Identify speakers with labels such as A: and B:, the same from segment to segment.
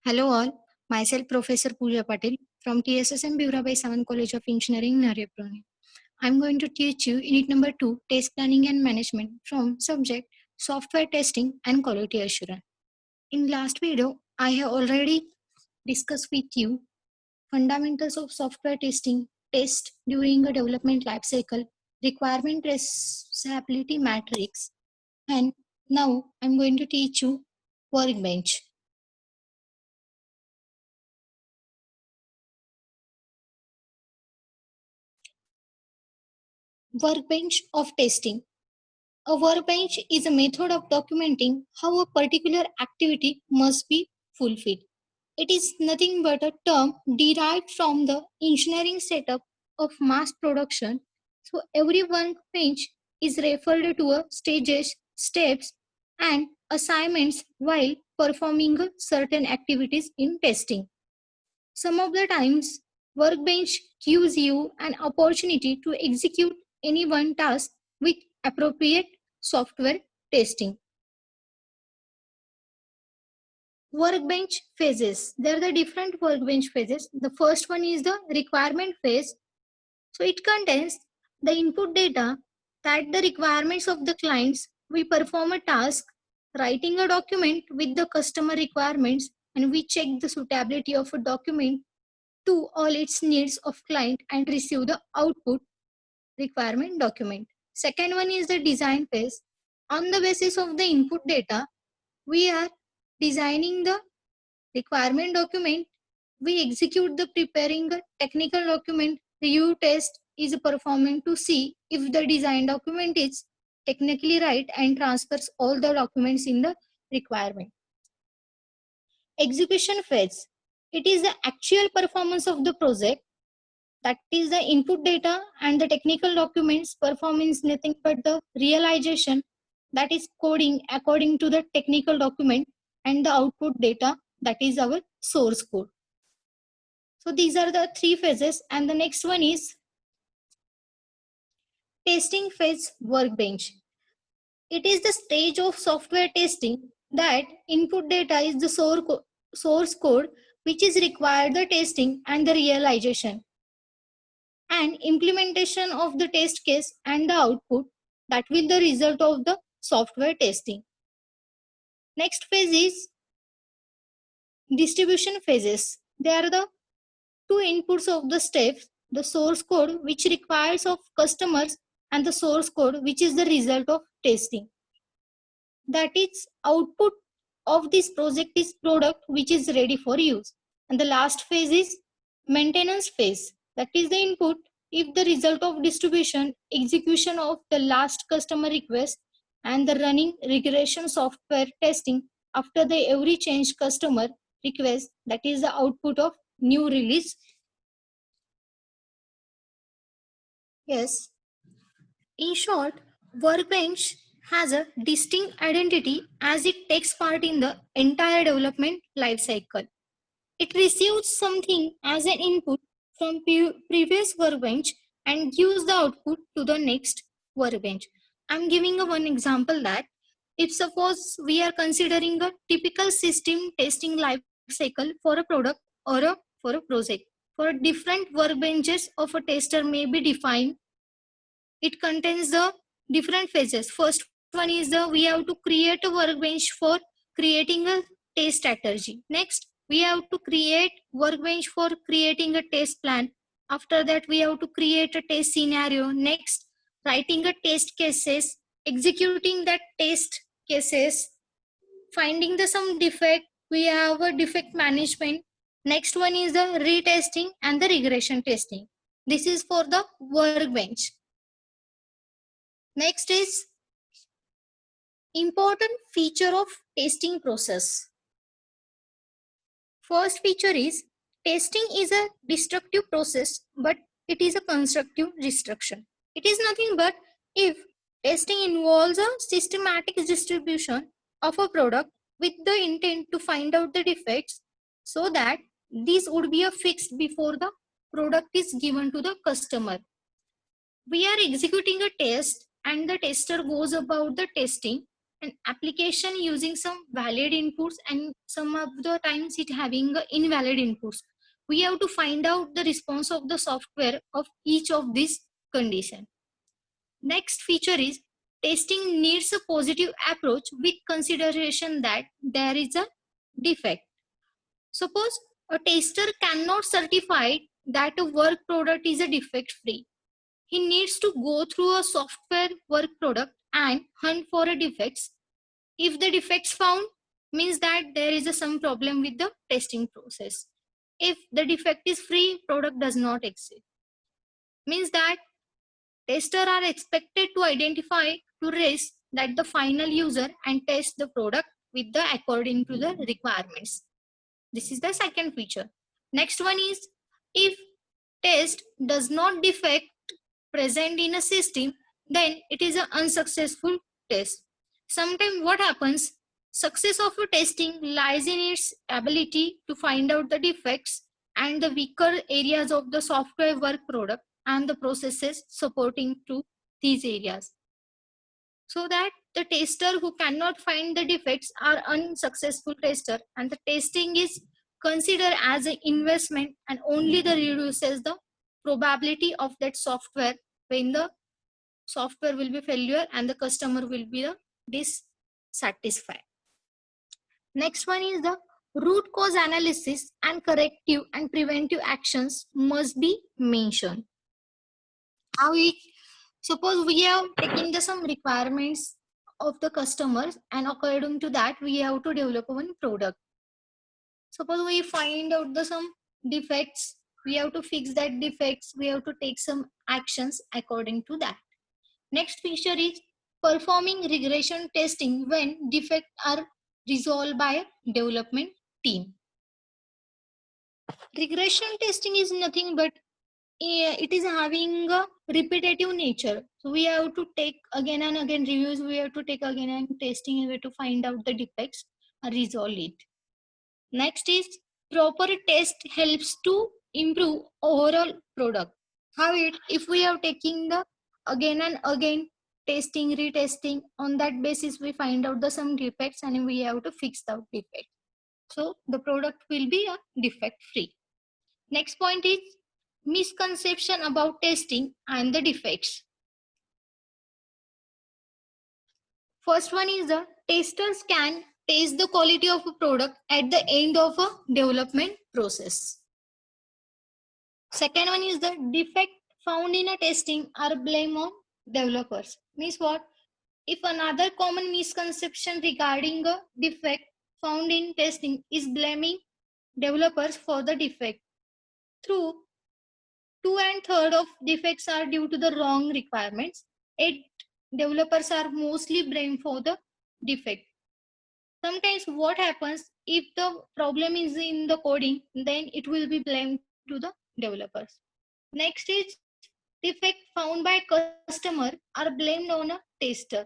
A: Hello all, myself Professor Pooja Patil from TSSM Bhivrabai Savan College of Engineering, Narepurne. I'm going to teach you unit number 2, Test Planning and Management from subject Software Testing and Quality Assurance. In last video, I have already discussed with you fundamentals of software testing, test during a development lifecycle, requirement traceability matrix, and now I'm going to teach you Workbench. Workbench of testing. A workbench is a method of documenting how a particular activity must be fulfilled. It is nothing but a term derived from the engineering setup of mass production. So every workbench is referred to a stages, steps, and assignments while performing certain activities in testing. Some of the times, Workbench gives you an opportunity to execute any one task with appropriate software testing. Workbench phases. There are the different workbench phases. The first one is the requirement phase. So it contains the input data that the requirements of the clients. We perform a task, writing a document with the customer requirements, and we check the suitability of a document to all its needs of client and receive the output requirement document. Second one is the design phase. On the basis of the input data, we are designing the requirement document. We execute the preparing a technical document. Review test is performing to see if the design document is technically right and transfers all the documents in the requirement. Execution phase. It is the actual performance of the project, that is the input data and the technical documents performance nothing but the realization, that is coding according to the technical document, and the output data, that is our source code. So these are the three phases, and the next one is testing phase workbench. It is the stage of software testing that input data is the source code which is required the testing and the realization, and implementation of the test case and the output, that will the result of the software testing. Next phase is distribution phases. They are the two inputs of the steps, the source code which requires of customers and the source code which is the result of testing. That is output of this project is product which is ready for use. And the last phase is maintenance phase. That is the input if the result of distribution, execution of the last customer request, and the running regression software testing after the every change customer request, that is the output of new release. Yes. In short, Workbench has a distinct identity as it takes part in the entire development lifecycle. It receives something as an input from previous workbench and gives the output to the next workbench. I'm giving one example that if suppose we are considering a typical system testing life cycle for a product or for a project, for different workbenches of a tester may be defined. It contains the different phases. First one is the we have to create a workbench for creating a test strategy. Next, we have to create workbench for creating a test plan. After that, we have to create a test scenario. Next, writing a test cases, executing that test cases, finding the some defect. We have a defect management. Next one is the retesting and the regression testing. This is for the workbench. Next is important feature of testing process. First feature is testing is a destructive process, but it is a constructive destruction. It is nothing but if testing involves a systematic distribution of a product with the intent to find out the defects so that these would be fixed before the product is given to the customer. We are executing a test and the tester goes about the testing. an application using some valid inputs and some of the times it having invalid inputs. We have to find out the response of the software of each of these condition. Next feature is testing needs a positive approach with consideration that there is a defect. Suppose a tester cannot certify that a work product is a defect free. He needs to go through a software work product and hunt for a defects. If the defects found, means that there is some problem with the testing process. If the defect is free, product does not exist. Means that testers are expected to identify to risk that the final user and test the product with the according to the requirements. This is the second feature. Next one is if test does not defect present in a system, then it is an unsuccessful test. Sometimes what happens, success of a testing lies in its ability to find out the defects and the weaker areas of the software work product and the processes supporting to these areas. So that the tester who cannot find the defects are unsuccessful tester, and the testing is considered as an investment and only the reduces the probability of that software when the software will be failure and the customer will be dissatisfied. Next one is the root cause analysis and corrective and preventive actions must be mentioned. How we suppose we have taken the some requirements of the customers and according to that we have to develop one product. Suppose we find out the some defects, we have to fix that defects, we have to take some actions according to that. Next feature is performing regression testing when defects are resolved by a development team. Regression testing is nothing but it is having a repetitive nature. So we have to take again and again reviews, we have to take again and testing, and we have to find out the defects and resolve it. Next is proper test helps to improve overall product. How it, if we are taking the again and again testing, retesting, on that basis we find out the some defects and we have to fix the defect. So the product will be a defect free. Next point is misconception about testing and the defects. First one is the testers can test the quality of a product at the end of a development process. Second one is the defect found in a testing are blame on developers. Means what? If another common misconception regarding a defect found in testing is blaming developers for the defect. Through 2/3 of defects are due to the wrong requirements. 8 developers are mostly blamed for the defect. Sometimes what happens, if the problem is in the coding, then it will be blamed to the developers. Next is defect found by customer are blamed on a tester.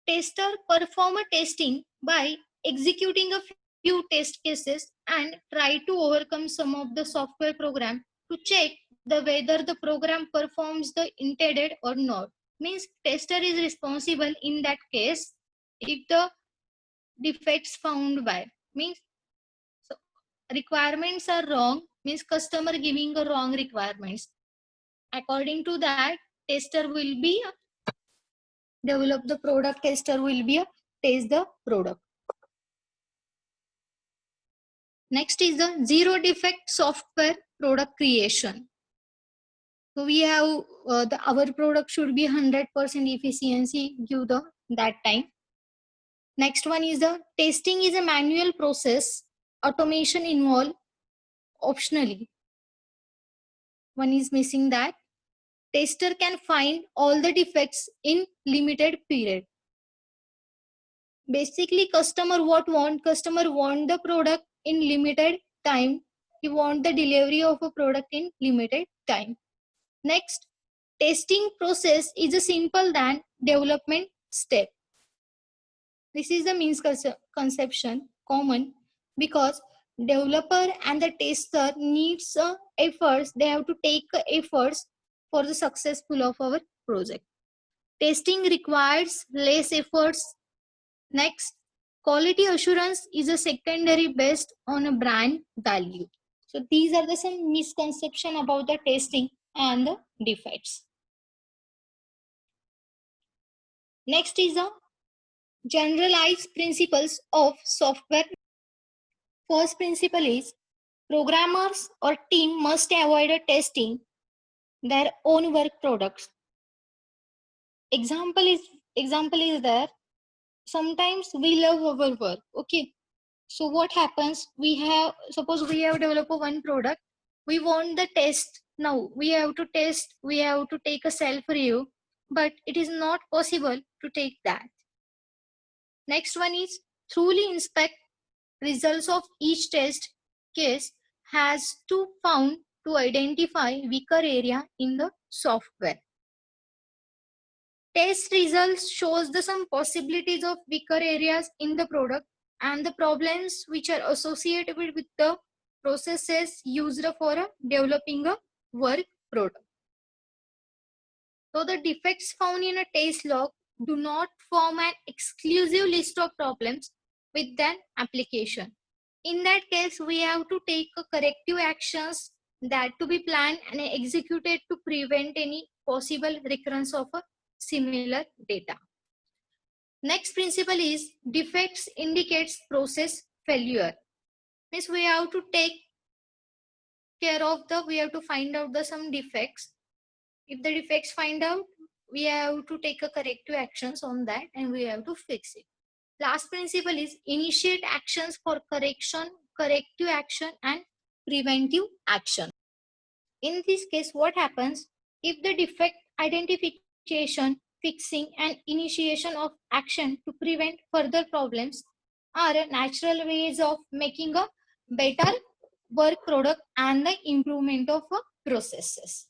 A: Tester perform a testing by executing a few test cases and try to overcome some of the software program to check the whether the program performs the intended or not. Means tester is responsible in that case if the defects found by, means so requirements are wrong, means customer giving a wrong requirements. According to that, tester will be develop the product, tester will be a test the product. Next is the zero defect software product creation. So we have our product should be 100% efficiency give the that time. Next one is the testing is a manual process, automation involved optionally. One is missing that. Tester can find all the defects in limited period. Basically customer want the product in limited time. He want the delivery of a product in limited time. Next, testing process is a simple than development step. This is the misconception common because developer and the tester needs efforts. They have to take efforts for the successful of our project. Testing requires less efforts. Next, quality assurance is a secondary based on a brand value. So these are the some misconception about the testing and the defects. Next is the generalized principles of software. First principle is programmers or team must avoid testing their own work products. Example is there. Sometimes we love our work. Okay. So what happens? Suppose we have developed one product. We want the test now. We have to test. We have to take a self review, but it is not possible to take that. Next one is truly inspect results of each test case has to found to identify weaker area in the software. Test results shows the some possibilities of weaker areas in the product and the problems which are associated with the processes used for developing a work product. So the defects found in a test log do not form an exclusive list of problems with an application. In that case, we have to take a corrective actions that to be planned and executed to prevent any possible recurrence of a similar data. Next principle is defects indicates process failure. Means we have to take care of we have to find out some defects. If the defects find out, we have to take a corrective actions on that and we have to fix it. Last principle is initiate actions for correction, corrective action and preventive action. In this case, what happens if the defect identification, fixing and initiation of action to prevent further problems are natural ways of making a better work product and the improvement of processes.